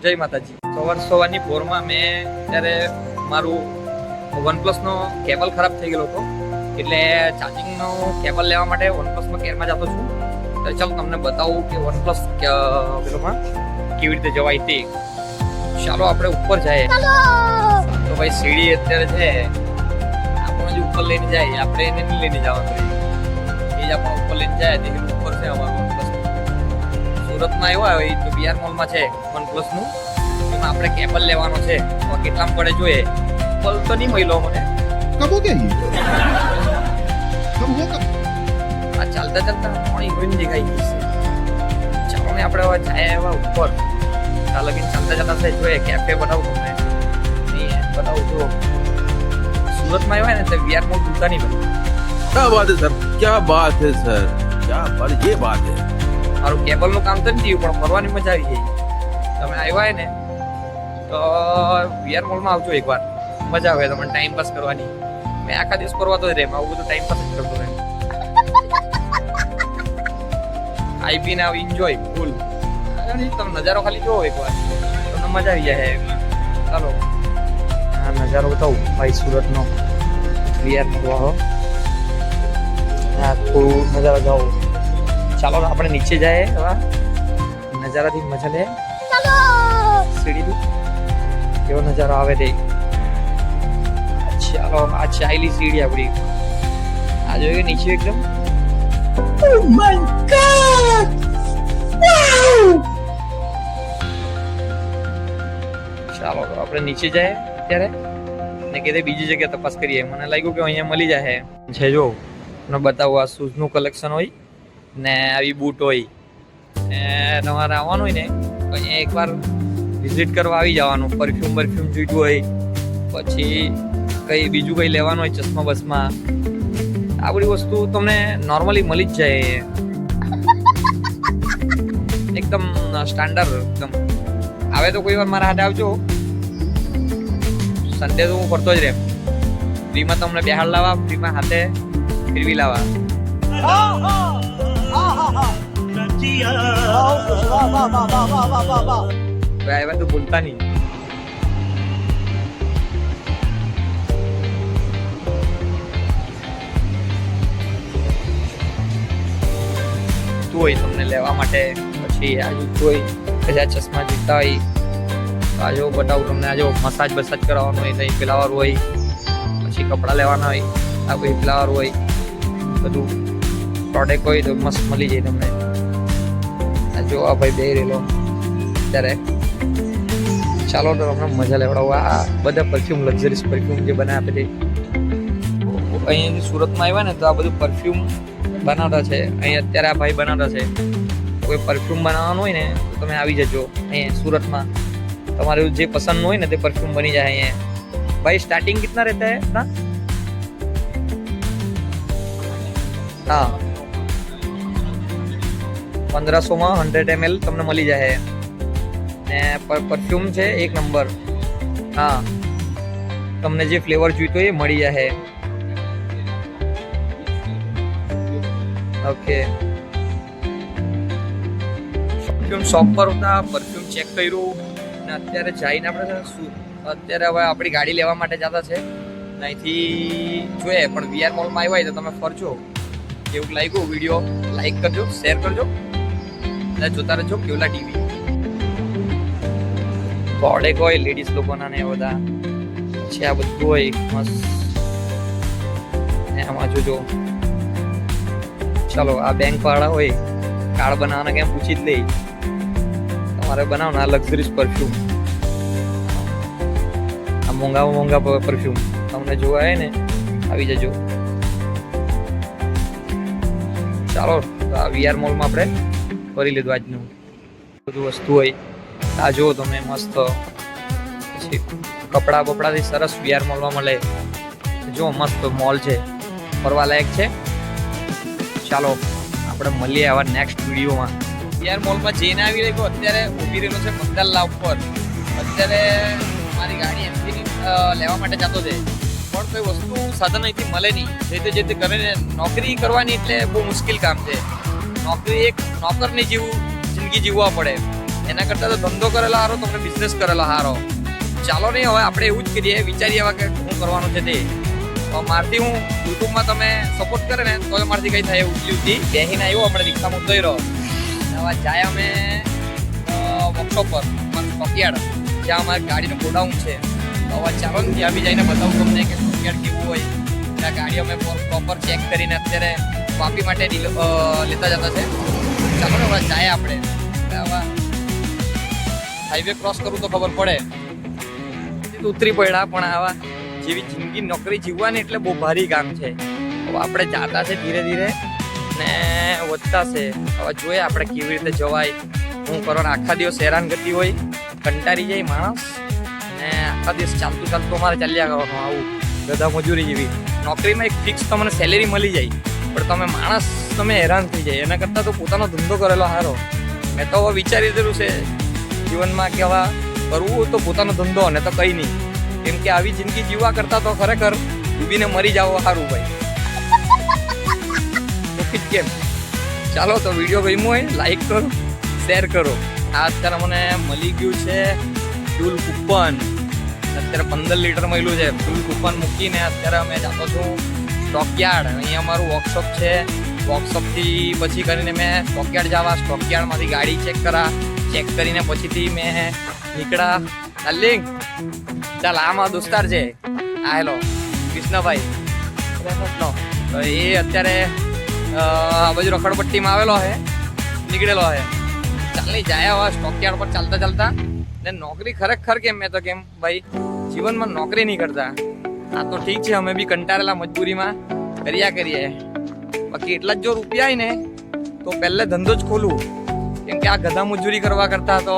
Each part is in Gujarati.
જય માતાજી. સવારની પોરમાં મેં ત્યારે મારું OnePlus નો કેબલ ખરાબ થઈ ગયેલો હતો, એટલે ચાર્જિંગ નો કેબલ લેવા માટે OnePlus માં કેરમાં જતો છું. તો ચાલો તમને બતાવું કે OnePlus પેલોમાં કેવી રીતે જવાય તે. ચાલો આપણે ઉપર જઈએ. તો ભાઈ સીડી અત્યારે છે, આપણને જે ઉપર લઈને જાય આપણે એને નહીં લઈને જવાનું, એ જ આપણને ઉપર લઈને જાય. તે ઉપર છે અમારું OnePlus. સુરતમાં આવ્યો હોય તો BR મોલમાં છે OnePlus નું, એમાં આપણે કેબલ લેવાનો છે. તો કેટલામાં પડે જોઈએ, કેબલ તો નહીં મળ્યો મને. कब हो गया ये कब होगा આ ચાલતા પાણી હોઈને દેખાઈ ગઈ છે. ચાલો ને આપણે હવે જાય એવા ઉપર. ચાલો કે ચાલતા છે જોઈએ કેફે બનાવું તમને નહીં બતાવું. જો સુરતમાં આવ્યા ને તો BR મોલ ભૂલતા નહીં બને. क्या बात है सर, क्या बात है सर, क्या बात, ये बात है. મારું કેબલનું કામ તો નથી થયું, પણ ફરવાની મજા આવી ગઈ. તમે આવ્યા ને તો BR મોલમાં આવજો એકવાર, મજા આવે તમને ટાઈમ પાસ કરવાની. મેં આખા દિવસ ફરવા તો જ રહે, આવું બધું ટાઈમ પાસ જ કરતો રહે. આઈ પીને આવ એન્જોય ફૂલ. તમે નજારો ખાલી જોવો એકવાર, તમને મજા આવી જાય. ચાલો આ નજારો બતાવું ભાઈ સુરતનો BR મોલ. આખું નજારો જાઓ. ચાલો આપણે નીચે જાય, હવે નજારાથી મજા લે. સીડી કેવો નજારો આવે તે. ચાલો આ ચાઈલી સીડી આપણી આ જોઈએ નીચે એકદમ. Oh my God! ચાલો તો આપણે નીચે જાય અત્યારે ને કે બીજી જગ્યાએ તપાસ કરીએ. મને લાગ્યું કે અહીંયા મળી જાય છે. જો તમને બતાવું, આ શૂઝ નું કલેક્શન હોય ને આવી બૂટ હોય ને તમારે આવવાનું હોય ને તો અહીંયા એકવાર વિઝિટ કરવા આવી જવાનું. પરફ્યુમ જોઈતું હોય, પછી કઈ બીજું કઈ લેવાનું હોય, ચશ્મા બસમાં, આ બધી વસ્તુ તમને નોર્મલી મળી જ જાય. એકદમ સ્ટાન્ડર્ડ એકદમ. આવે તો કોઈ વાર મારા હાથે આવજો. સન્ડે તો હું ફરતો જ રહે. ફ્રીમાં તમને બિહાર લાવવા, ફ્રીમાં હાથે ફેરવી લાવવા. આવ્યા તો ભૂલતા નહીં. હોય તમને લેવા માટે, પછી આ જૂતું હોય, પછી આ ચશ્મા જોઈતા હોય તો આ જો બતાવું તમને. આ જો મસાજ કરાવવાનું હોય તો પેલાવાળું હોય, પછી કપડાં લેવાના હોય આ કોઈ પેલાવાળું હોય. બધું પ્રોડક્ટ હોય તો મસ્ત મળી જાય તમને. આ જો આ ભાઈ બે રહેલો ત્યારે. ચાલો તો તમને મજા લેવડાવું. આ બધા પરફ્યુમ, લક્ઝરીસ પરફ્યુમ જે બનાવે આપે તે. અહીંયા સુરતમાં આવ્યા ને તો આ બધું પરફ્યુમ બનાવતા છે. અહીં અત્યારે આ ભાઈ બનાવતા છે. કોઈ પરફ્યુમ બનાવવાનું હોય ને તો તમે આવી જજો અહીંયા સુરતમાં. તમારે જે પસંદ હોય ને તે પરફ્યુમ બની જાય અહીંયા. ભાઈ સ્ટાર્ટિંગ કિतना રહેતા है ना? हाँ 1500 માં 100 ml તમને મળી જાય. ને પરફ્યુમ છે 1 નંબર. હા તમને જે ફ્લેવર જોઈતો હોય એ મળી જાય. ઓકે પરફ્યુમ શોપ પર હતા, પરફ્યુમ ચેક કર્યું ને અત્યારે જઈને આપણે અત્યારે હવે આપણી ગાડી લેવા માટે જતા છે. અહીંથી જોઈએ પણ BR મોલમાં આવ્યા હોય તો તમે ફરજો. કેવું લાગ્યું વિડીયો લાઈક કરજો, શેર કરજો અને જોતા રહેજો કેવલા ટીવી. પ્રોડક્ટ હોય લેડીઝ લોકોના ને બધા, પછી આ બધું હોય મસ્ત. એમાં જોજો. ચાલો આ બેંક વાળા હોય, કાર્ડ બનાવવાના કેમ પૂછી જ લે. તમારે બનાવના લક્ઝરીસ પરફ્યુમ, આ મોંઘા પરફ્યુમ તમને જોવા આવે ને આવી જજો. ચાલો આ BR મોલમાં આપણે ફરી લીધું આજનું. બધું વસ્તુ હોય આ જો તમે મસ્ત. પછી કપડાથી સરસ BR મોલમાં મળે. જો મસ્ત મોલ છે, ફરવા લાયક છે. ચાલો આપણે મળીએ આવા નેક્સ્ટ વિડીયોમાં. BR મોલમાં જઈને આવી રહ્યો અત્યારે ઊભી રહેલો છે મંગલલા ઉપર. અત્યારે મારી ગાડી એમથી લેવા માટે જતો છે, પણ કોઈ વસ્તુ સાધન અહીંથી મળે નહીં. જે તે કરે ને નોકરી કરવાની એટલે બહુ મુશ્કેલ કામ છે. નોકરી એક નોકરની જેવું જિંદગી જીવવા પડે. એના કરતા તો ધંધો કરેલો હારો, તમને બિઝનેસ કરેલો હારો. ચાલો નહીં, હવે આપણે એવું જ કરીએ, વિચારીએ હવે કે શું કરવાનું છે તે. મારથી હું યુટ્યુબમાં તમે સપોર્ટ કરે ને તો મારથી કઈ થાય એવું ઉતલી બેહીને આવ્યો, આપણે રિક્ષામાં ઉતરી રહ્યો. હવે જાય અમે વર્કશોપ પર સ્ટોકયાર્ડ, જ્યાં અમારી ગાડીનું ગોડાઉન છે. તો હવે ચાલો ને ત્યાં બી જઈને બતાવું તમને કે સ્ટોકયાર્ડ કેવું હોય. ત્યાં ગાડી અમે પ્રોપર ચેક કરીને અત્યારે વાપી માટે લેતા જતા છે. ચાલો ને હવે જાય આપણે. હવે હાઈવે ક્રોસ કરું તો ખબર પડે. ઉતરી પડ્યા, પણ આવા જેવી જિંદગી નોકરી જીવવાની એટલે બહુ ભારી કામ છે. હવે આપણે જાતા છે ધીરે ધીરે ને વધતા છે. હવે જોઈએ આપણે કેવી રીતે જવાય, હું કરવાનું. આખા દિવસ હેરાન કરતી હોય, કંટાળી જાય માણસ, ને આખા દિવસ ચાલતું ચાલતું અમારે ચાલ્યા કરવાનું. આવું ગધા મજૂરી જેવી નોકરીમાં એક ફિક્સ તમને સેલેરી મળી જાય, પણ તમે માણસ તમે હેરાન થઈ જાય. એના કરતાં તો પોતાનો ધંધો કરેલો સારો. મેં તો હવે વિચારી દીધું છે જીવનમાં કે હવે કરવું તો પોતાનો ધંધો, ને તો કંઈ નહીં. કેમ કે આવી જિંદગી જીવવા કરતા તો ખરેખર ડૂબીને મરી જાવ સારું ભાઈ. કેમ? ચાલો તો વિડીયો ગમ્યો હોય લાઈક કરો, શેર કરો. આ અત્યારે મને મળી ગયું છે ફ્યુલ કૂપન. અત્યારે 15 લીટર મળ્યું છે. ફ્યુલ કૂપન મૂકીને અત્યારે અમે જતો છું સ્ટોકયાર્ડ. અહીંયા અમારું વર્કશોપ છે. વર્કશોપથી પછી કરીને મેં સ્ટોકયાર્ડ જવા, સ્ટોકયાર્ડમાંથી ગાડી ચેક કરા, ચેક કરીને પછીથી મેં નીકળ્યા. ડાર્લિંગ ચાલ, આમાં દોસ્તાર છે આ હેલો કૃષ્ણભાઈ તો એ અત્યારે આ બાજુ રખડપટ્ટીમાં આવેલો છે, નીકળેલો છે. ચાલ નહીં જાય હવે સ્ટોકયાર્ડ પર ચાલતા ચાલતા. ને નોકરી ખરેખર કેમ, મેં તો કેમ ભાઈ જીવનમાં નોકરી નહીં કરતા. આ તો ઠીક છે, અમે બી કંટાળેલા મજબૂરીમાં કર્યા કરીએ. બાકી એટલા જ જો રૂપિયા હોય ને તો પહેલે ધંધો જ ખોલું. કેમ કે આ ગધા મજૂરી કરવા કરતા તો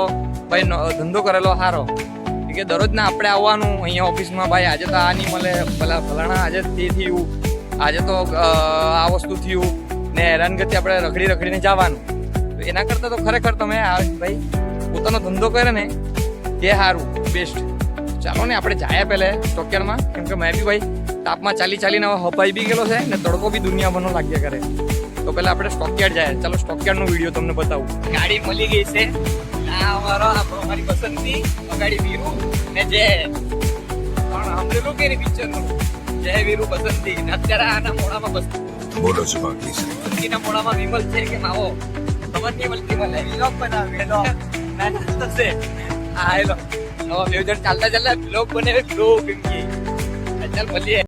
ભાઈ ધંધો કરેલો સારો. કે દરરોજ ના આપણે આવવાનું અહીંયા ઓફિસમાં, ભાઈ આજે તો આ નહીં મળે, ભલા ફલાણા આજે તે થયું, આજે તો આ વસ્તુ થયું, ને હેરાનગતિ આપણે રખડી રખડીને જવાનું. તો એના કરતાં તો ખરેખર તમે ભાઈ પોતાનો ધંધો કરે ને એ સારું, બેસ્ટ. ચાલો ને આપણે જાય પહેલે સ્ટોકયાર્ડમાં. કેમ કે મેં બી ભાઈ તાપમાં ચાલીને હવે હપાઈ બી ગયેલો છે, ને તડકો બી દુનિયાભરનો લાગ્યા કરે. તો પહેલાં આપણે સ્ટોકયાર્ડ જાય. ચાલો સ્ટોકયાર્ડનો વિડીયો તમને બતાવું. ગાડી મળી ગઈ છે. આ અમારી પસંદની ગાડી વીરુ ને જય. પણ સાંભળેલું કે નહીં પિક્ચરનું જય વીરુ પસંદી. અત્યારે આના મોડામાં બસ બોલો છો બાકી પસંદીના મોડામાં વિમલ છે કે માવો ખબર નહીં મળતી મને. વ્લોગ બનાવેલો થશે. હા હેલો, હવે બે જણ ચાલતા ચાલતા વ્લોગ બનાવે. વ્લોગ ચાલ મળીએ.